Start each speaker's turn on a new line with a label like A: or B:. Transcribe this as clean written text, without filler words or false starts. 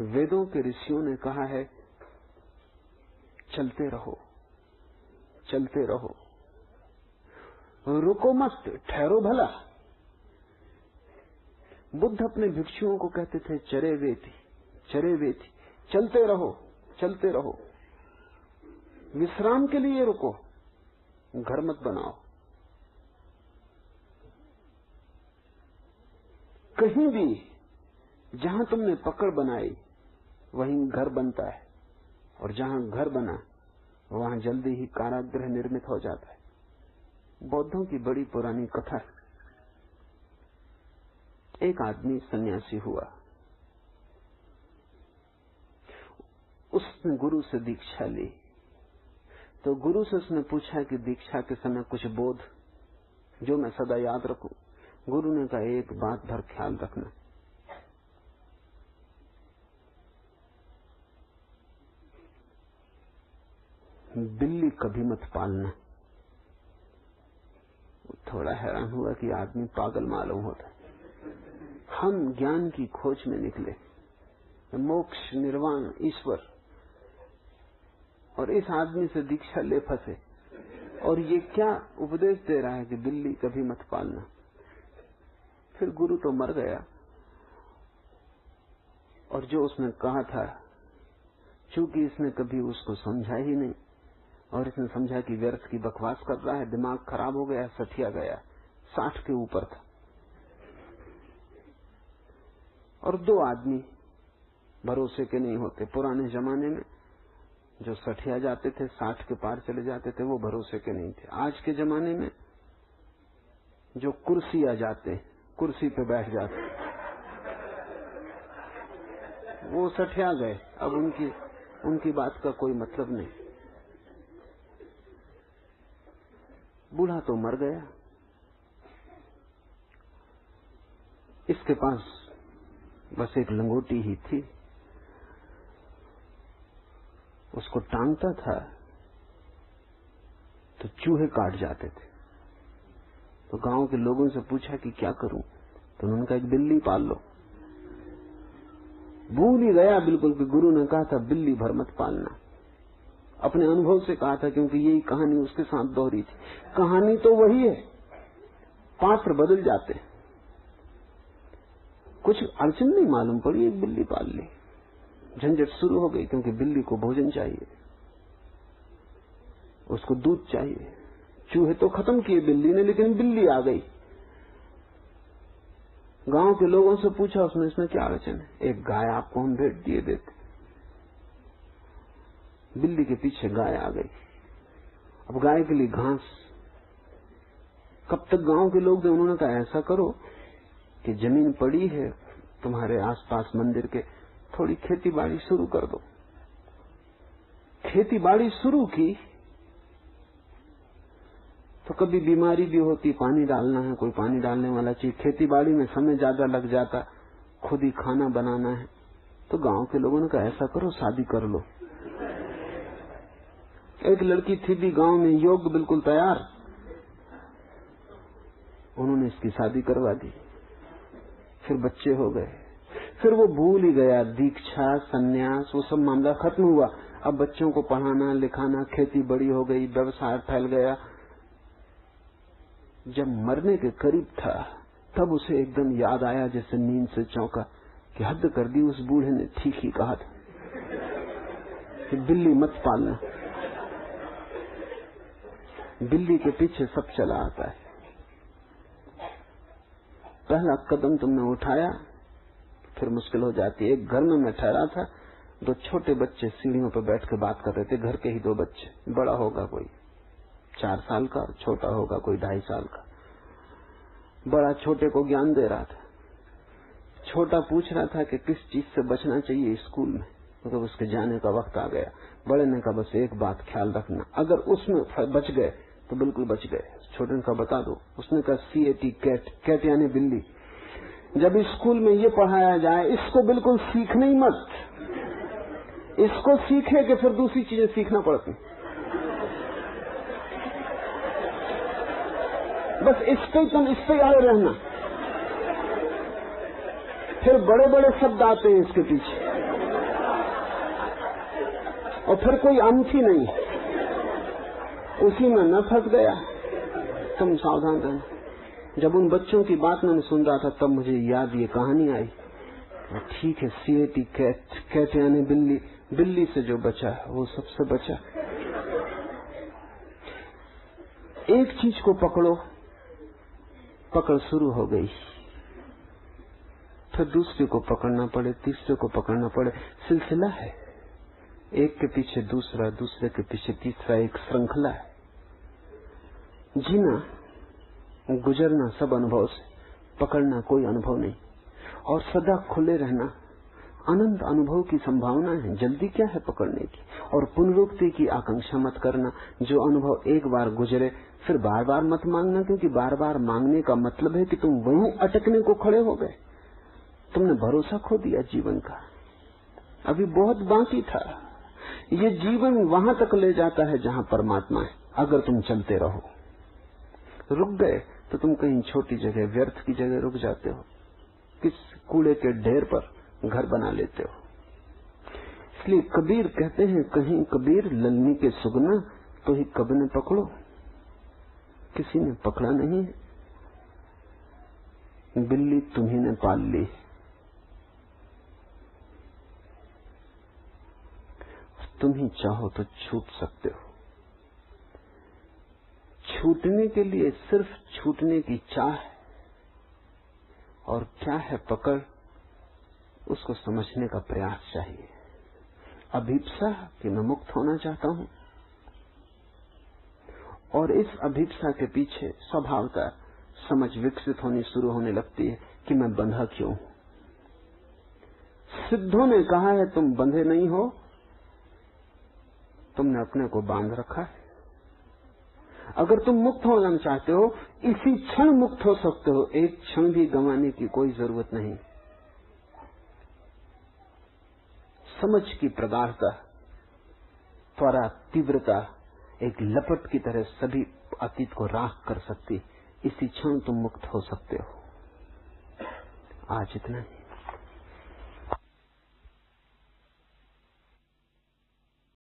A: वेदों के ऋषियों ने कहा है चलते रहो, चलते रहो, रुको मत, ठहरो भला। बुद्ध अपने भिक्षुओं को कहते थे चरे वेति, चरे वेति, चलते रहो, चलते रहो। विश्राम के लिए रुको, घर मत बनाओ। कहीं भी जहां तुमने पकड़ बनाई वहीं घर बनता है, और जहां घर बना वहां जल्दी ही कारागृह निर्मित हो जाता है। बौद्धों की बड़ी पुरानी कथा है। एक आदमी सन्यासी हुआ, उसने गुरु से दीक्षा ली, तो गुरु से उसने पूछा कि दीक्षा के समय कुछ बोध जो मैं सदा याद रखूं। गुरु ने कहा एक बात भर ख्याल रखना, बिल्ली कभी मत पालना। थोड़ा हैरान हुआ कि आदमी पागल मालूम होता है। हम ज्ञान की खोज में निकले, मोक्ष, निर्वाण, ईश्वर, और इस आदमी से दीक्षा ले फंसे, और ये क्या उपदेश दे रहा है कि बिल्ली कभी मत पालना। फिर गुरु तो मर गया, और जो उसने कहा था, चूंकि इसने कभी उसको समझा ही नहीं, और इसने समझा कि व्यर्थ की बकवास कर रहा है, दिमाग खराब हो गया, सठिया गया, 60 के ऊपर था। और 2 आदमी भरोसे के नहीं होते। पुराने जमाने में जो सठिया जाते थे, 60 के पार चले जाते थे, वो भरोसे के नहीं थे। आज के जमाने में जो कुर्सी आ जाते, कुर्सी पे बैठ जाते, वो सठिया गए, अब उनकी बात का कोई मतलब नहीं। बूढ़ा तो मर गया, इसके पास बस एक लंगोटी ही थी, उसको टांगता था तो चूहे काट जाते थे। तो गांव के लोगों से पूछा कि क्या करूं, तो उन्होंने कहा एक बिल्ली पाल लो। भूल ही गया बिल्कुल कि गुरु ने कहा था बिल्ली भर मत पालना। अपने अनुभव से कहा था, क्योंकि यही कहानी उसके साथ दोहरी थी। कहानी तो वही है, पात्र बदल जाते। कुछ अड़चन नहीं मालूम पड़ी, एक बिल्ली पाल ली, झंझट शुरू हो गई, क्योंकि बिल्ली को भोजन चाहिए, उसको दूध चाहिए। चूहे तो खत्म किए बिल्ली ने, लेकिन बिल्ली आ गई। गांव के लोगों से पूछा उसने, इसमें क्या अड़चन है, एक गाय आपको हम भेंट दिए देते। बिल्ली के पीछे गाय आ गई। अब गाय के लिए घास कब तक गांव के लोग थे। उन्होंने कहा ऐसा करो कि जमीन पड़ी है तुम्हारे आसपास मंदिर के, थोड़ी खेती बाड़ी शुरू कर दो। खेती बाड़ी शुरू की तो कभी बीमारी भी होती, पानी डालना है, कोई पानी डालने वाला चाहिए, खेती बाड़ी में समय ज्यादा लग जाता, खुद ही खाना बनाना है। तो गांव के लोगों ने कहा ऐसा करो शादी कर लो। एक लड़की थी भी गांव में, योग्य, बिल्कुल तैयार, उन्होंने इसकी शादी करवा दी। फिर बच्चे हो गए, फिर वो भूल ही गया दीक्षा, सन्यास, वो सब मामला खत्म हुआ। अब बच्चों को पढ़ाना लिखाना, खेती बड़ी हो गई, व्यवसाय फैल गया। जब मरने के करीब था तब उसे एकदम याद आया, जैसे नींद से चौंका, कि हद कर दी, उस बूढ़े ने ठीक ही कहा था कि बिल्ली मत पालना। बिल्ली के पीछे सब चला आता है। पहला कदम तुमने उठाया फिर मुश्किल हो जाती है। एक घर में मैं ठहरा था, 2 छोटे बच्चे सीढ़ियों पर बैठ के बात कर रहे थे, घर के ही 2 बच्चे, बड़ा होगा कोई 4 साल का, छोटा होगा कोई 2.5 साल का। बड़ा छोटे को ज्ञान दे रहा था, छोटा पूछ रहा था कि किस चीज से बचना चाहिए स्कूल में, मतलब उसके जाने का वक्त आ गया। बड़े ने कहा बस एक बात ख्याल रखना, अगर उसमें बच गए तो बिल्कुल बच गए। छोटे ने कहा बता दो। उसने कहा CAT, कैट यानी बिल्ली। जब स्कूल में ये पढ़ाया जाए, इसको बिल्कुल सीखने ही मत, इसको सीखे कि फिर दूसरी चीजें सीखना पड़ती। बस इस पे आए रहना, फिर बड़े बड़े शब्द आते हैं इसके पीछे। और फिर कोई अंत ही नहीं, उसी में न फंस गया। तुम सावधान रहना। जब उन बच्चों की बात मैंने सुन रहा था तब मुझे याद ये कहानी आई। ठीक है, सीएटी कैट यानी बिल्ली से जो बचा वो सबसे बचा। एक चीज को पकड़ो, पकड़ शुरू हो गई, फिर दूसरे को पकड़ना पड़े, तीसरे को पकड़ना पड़े, सिलसिला है, एक के पीछे दूसरा, दूसरे के पीछे तीसरा, एक श्रृंखला है। जीना, गुजरना सब अनुभव से, पकड़ना कोई अनुभव नहीं, और सदा खुले रहना। अनंत अनुभव की संभावना है, जल्दी क्या है पकड़ने की। और पुनरुक्ति की आकांक्षा मत करना। जो अनुभव एक बार गुजरे फिर बार बार मत मांगना, क्योंकि बार बार मांगने का मतलब है कि तुम वहीं अटकने को खड़े हो गए, तुमने भरोसा खो दिया जीवन का। अभी बहुत बाकी था। ये जीवन वहां तक ले जाता है जहां परमात्मा है। अगर तुम चलते रहो, रुक गए तो तुम कहीं छोटी जगह, व्यर्थ की जगह रुक जाते हो, किस कूड़े के ढेर पर घर बना लेते हो। इसलिए कबीर कहते हैं, कहीं कबीर ललनी के सुगना तो ही कब ने पकड़ो, किसी ने पकड़ा नहीं है, बिल्ली तुम्ही ने पाल ली। तुम ही चाहो तो छूट सकते हो। छूटने के लिए सिर्फ छूटने की चाह है, और क्या है पकड़, उसको समझने का प्रयास चाहिए। अभिप्सा कि मैं मुक्त होना चाहता हूं, और इस अभिप्सा के पीछे स्वभावता समझ विकसित होनी शुरू होने लगती है कि मैं बंधा क्यों हूं। सिद्धों ने कहा है तुम बंधे नहीं हो, तुमने अपने को बांध रखा है। अगर तुम मुक्त होना चाहते हो, इसी क्षण मुक्त हो सकते हो, एक क्षण भी गंवाने की कोई जरूरत नहीं। समझ की प्रगाढ़ता, त्वरा, तीव्रता एक लपट की तरह सभी अतीत को राख कर सकती। इसी क्षण तुम मुक्त हो सकते हो। आज इतना ही।